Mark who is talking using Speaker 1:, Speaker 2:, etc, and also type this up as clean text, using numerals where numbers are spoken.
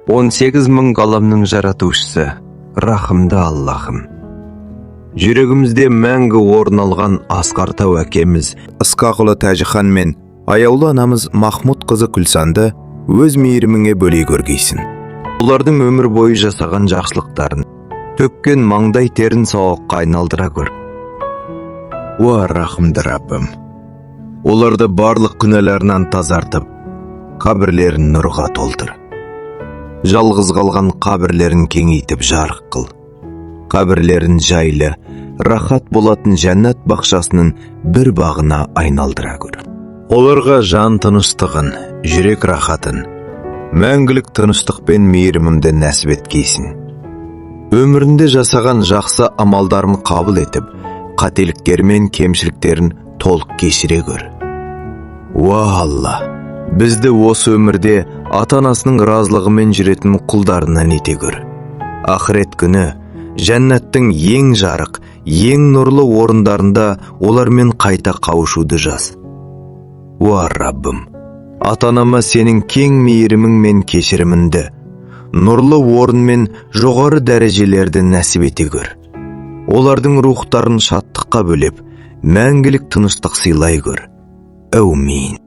Speaker 1: 18 мың ғаламның жаратушысы, рахымды Аллахым. Жүрегімізде мәңгі орын алған Асқар Тау әкеміз
Speaker 2: Ысқақұлы Тәжіхан мен аяулы анамыз Махмұт қызы Күлсанды өз мейіріміңе бөлей көргейсін.
Speaker 1: Олардың өмір бойы жасаған жақсылықтарын, төккен маңдай терін сауапқа айналдыра көр.
Speaker 2: Уа рахымды Раббым,
Speaker 1: Оларды барлық күнәларынан тазартып, қабірлерін нұрға толтыр. Жалғыз қалған қабірлерін кеңейтіп жарық қыл. Қабірлерін жайлы, рахат болатын жәннат бақшасының бір бағына айналдыра көр. Оларға жан тыныштығын, жүрек рахатын, мәңгілік тыныштық пен мейірімімді нәсіп еткейсін. Өмірінде жасаған жақсы амалдарын қабыл етіп, қателіктер мен кемшіліктерін толық кешіре көр. Уа Алла, бізді осы өмірде ата-анасының разылығымен жүретін құлдарынан ете көр. Ақырет күні жәннаттың ең жарық, ең нұрлы орындарында олармен қайта қауышуды жаз. Уа Раббым, ата-анама сенің кең мейірімің мен кешіріміңді, нұрлы орын мен жоғары дәрежелерді нәсіп ете көр. Олардың рухтарын шаттыққа бөлеп, мәңгілік тыныштық сыйлай көр. Әумин.